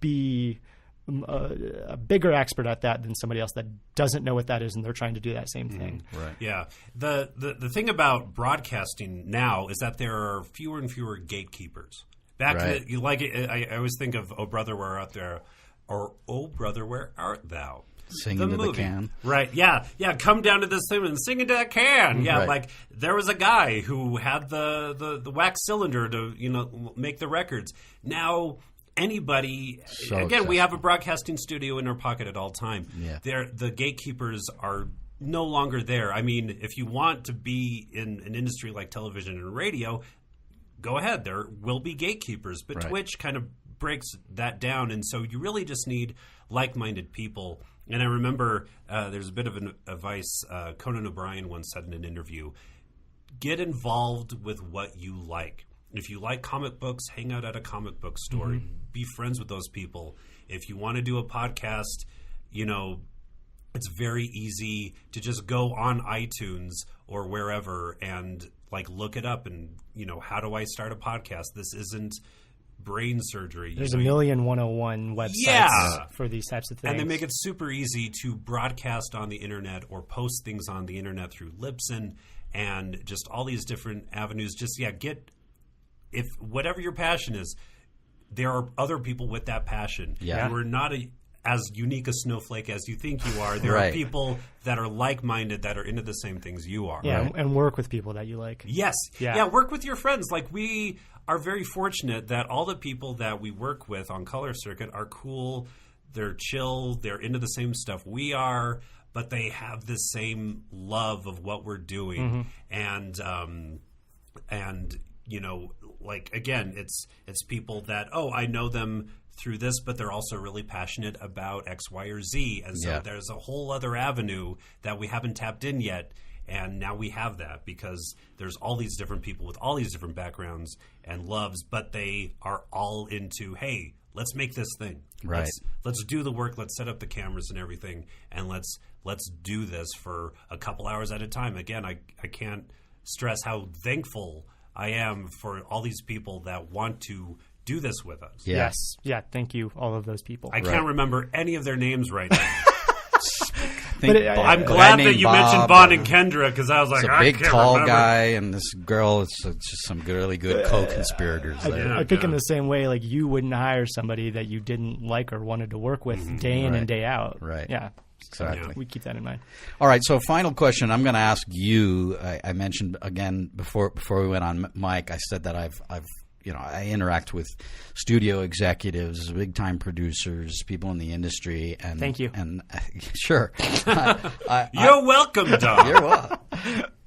be a bigger expert at that than somebody else that doesn't know what that is and they're trying to do that same thing. Right. Yeah. The thing about broadcasting now is that there are fewer and fewer gatekeepers. Back to you like it. I always think of "Oh Brother, Where Art Thou?" or "Oh Brother, Where Art Thou?" Singing to the can. Right. Yeah. Come down to this thing and sing into that can. Yeah. Right. Like there was a guy who had the wax cylinder to make the records. Now anybody. Again, we have a broadcasting studio in our pocket at all time. Yeah. The gatekeepers are no longer there. I mean, if you want to be in an industry like television and radio, go ahead. There will be gatekeepers, but Twitch kind of breaks that down, and so you really just need like-minded people. And I remember there's a bit of an advice Conan O'Brien once said in an interview: get involved with what you like. If you like comic books, hang out at a comic book store. Be friends with those people. If you want to do a podcast, it's very easy to just go on iTunes or wherever and look it up and how do I start a podcast? This isn't brain surgery. There's a million 101 websites for these types of things, and they make it super easy to broadcast on the internet or post things on the internet through Libsyn and just all these different avenues. Just if whatever your passion is, there are other people with that passion. Yeah, we're not as unique a snowflake as you think you are. There are people that are like-minded that are into the same things you are. Yeah, and work with people that you like. Yes. Yeah, work with your friends. We are very fortunate that all the people that we work with on Color Circuit are cool, they're chill, they're into the same stuff we are, but they have this same love of what we're doing. And again, it's people that, I know them through this, but they're also really passionate about X, Y, or Z. And so there's a whole other avenue that we haven't tapped in yet. And now we have that because there's all these different people with all these different backgrounds and loves, but they are all into, hey, let's make this thing. Right. Let's do the work. Let's set up the cameras and everything, and let's do this for a couple hours at a time. Again, I can't stress how thankful I am for all these people that want to do this with us. Yes. Yeah, thank you, all of those people. I can't remember any of their names right now. I'm glad that you mentioned Bon and Kendra, because I was like, a big tall guy and this girl. It's just some really good co-conspirators. I think in the same way, like you wouldn't hire somebody that you didn't like or wanted to work with day in and day out. Right. Yeah. Exactly. We keep that in mind. All right. So, final question. I'm going to ask you. I mentioned again before we went on mic. I said that I interact with studio executives, big time producers, people in the industry. And thank you. And sure, you're welcome, Don. You're welcome.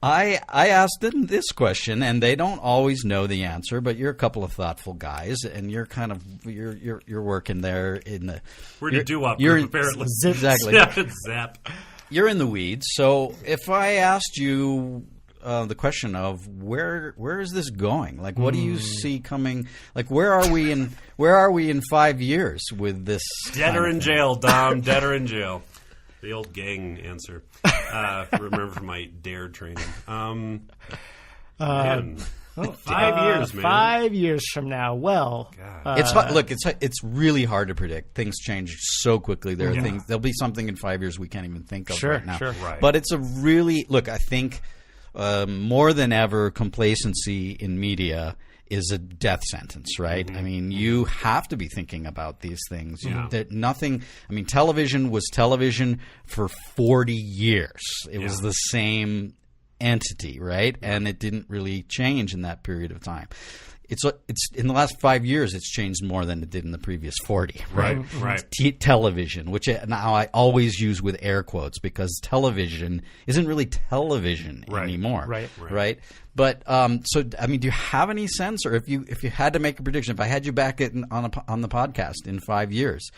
I asked them this question, and they don't always know the answer. But you're a couple of thoughtful guys, and you're kind of you're working there in the. We're in the doo-wop group, apparently. Exactly. Zap. You're in the weeds. So if I asked you the question of where is this going? Like, what do you see coming? Like, where are we in 5 years with this? Dead or in jail, Dom. Dead or in jail. The old gang answer. Remember from my DARE training. 5 years, man. 5 years from now. Well, it's really hard to predict. Things change so quickly. There are things. There'll be something in 5 years we can't even think of right now. Sure. Right. But it's a really I think more than ever, complacency in media is a death sentence, right? I mean, you have to be thinking about these things. Television was television for 40 years. It was the same entity, right? And it didn't really change in that period of time. It's in the last 5 years, it's changed more than it did in the previous 40, right? Right. Television, which now I always use with air quotes because television isn't really television anymore, right? But do you have any sense, or if you had to make a prediction, if I had you back on the podcast in 5 years,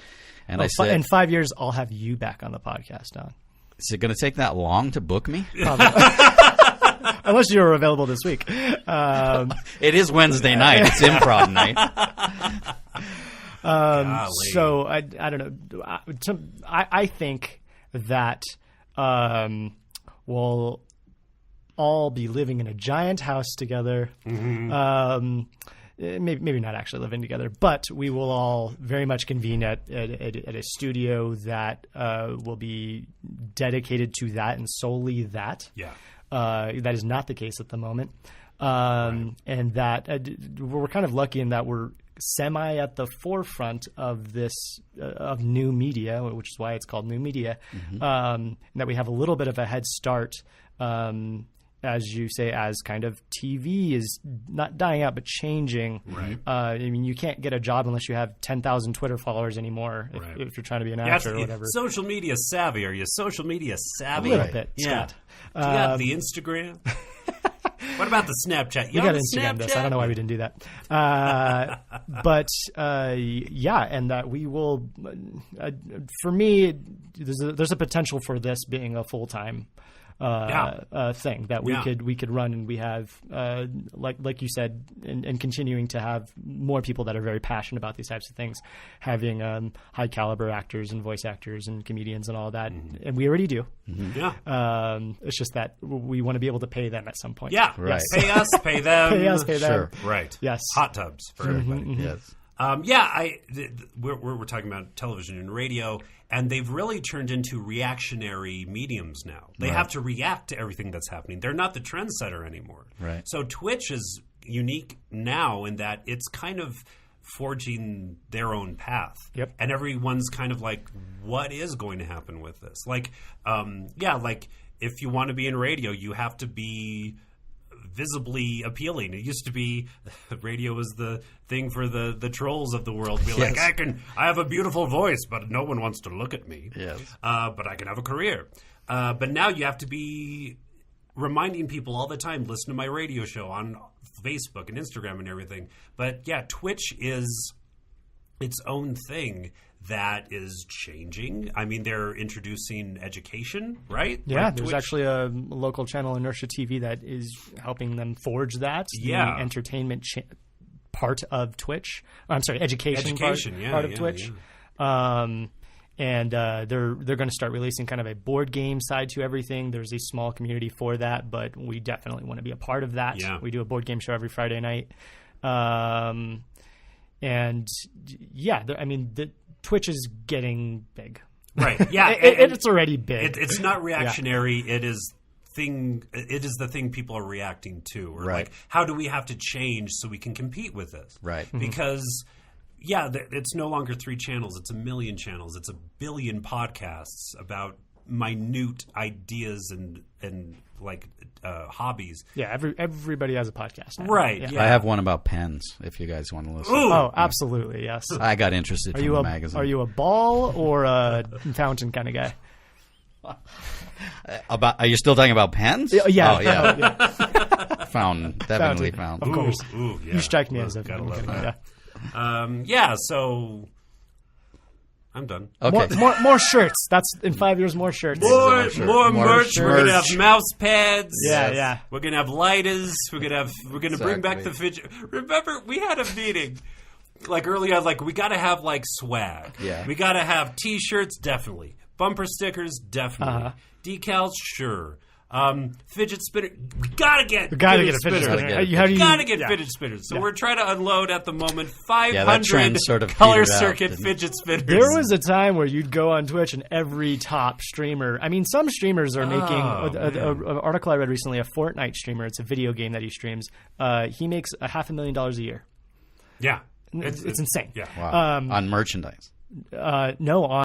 and I said in 5 years I'll have you back on the podcast, Don. Is it going to take that long to book me? Unless you're available this week. It is Wednesday night. It's improv night. So I don't know. I think that we'll all be living in a giant house together. Maybe not actually living together, but we will all very much convene at a studio that will be dedicated to that and solely that. Yeah. That is not the case at the moment. And that we're kind of lucky in that we're semi at the forefront of this of new media, which is why it's called new media, and that we have a little bit of a head start, as you say, as kind of TV is not dying out but changing. Right. You can't get a job unless you have 10,000 Twitter followers anymore if you're trying to be an actor or whatever. Social media savvy. Are you social media savvy? A little bit, Scott. Do you got the Instagram? What about the Snapchat? We got Instagram this. I don't know why we didn't do that. And that we will. For me, there's a potential for this being a full-time thing that we could run, and we have like you said, and continuing to have more people that are very passionate about these types of things, having high caliber actors and voice actors and comedians and all that, and we already do. It's just that we want to be able to pay them at some point. Yeah, right. Pay us, pay them. Pay us, pay them. Sure. Right. Yes. Hot tubs for everybody. Yes. We're talking about television and radio, and they've really turned into reactionary mediums now. They have to react to everything that's happening. They're not the trendsetter anymore. Right. So Twitch is unique now in that it's kind of forging their own path. Yep. And everyone's kind of like, what is going to happen with this? Like if you want to be in radio, you have to be visibly appealing. It used to be radio was the thing for the trolls of the world. Be like, I have a beautiful voice, but no one wants to look at me. Yes. But I can have a career. But now you have to be reminding people all the time, listen to my radio show on Facebook and Instagram and everything. But yeah, Twitch is its own thing that is changing. I mean, they're introducing education, right? Yeah, like there's actually a local channel, Inertia TV, that is helping them forge that. Yeah. The entertainment part of Twitch. I'm sorry, education part of Twitch. Yeah. And they're going to start releasing kind of a board game side to everything. There's a small community for that, but we definitely want to be a part of that. Yeah. We do a board game show every Friday night. And yeah, the Twitch is getting big. Right. Yeah. It's already big. It's not reactionary. Yeah. It is the thing people are reacting to. Or like, how do we have to change so we can compete with this? Right. Because it's no longer 3 channels. It's 1 million channels. It's 1 billion podcasts about minute ideas and like hobbies. Yeah, everybody has a podcast now. Right. Yeah. I have one about pens. If you guys want to listen. Ooh. Oh, absolutely. Yes. I got interested from the magazine. Are you a ball or a fountain kind of guy? Are you still talking about pens? Yeah. Oh, yeah. Yeah. Fountain. Definitely fountain. Of course. Ooh, yeah. You strike me as a gotta love yeah. that. So I'm done. Okay. More shirts. That's in 5 years. More shirts. More merch. We're gonna have mouse pads. Yeah. We're gonna have lighters. We're gonna bring back the fidget. Remember, we had a meeting like early on. Like, we gotta have like swag. Yeah. We gotta have T-shirts, definitely. Bumper stickers, definitely. Decals, sure. Fidget spinner. We gotta get a fidget fidget spinners. spinner. You gotta get fidget spinners. So we're trying to unload at the moment 500 sort of color petered out, circuit didn't it? fidget spinners. There was a time where you'd go on Twitch and every top streamer. I mean, some streamers are making. An article I read recently, a Fortnite streamer. It's a video game that he streams. He makes $500,000 a year. Yeah. It's insane. Yeah. Wow. On merchandise. No,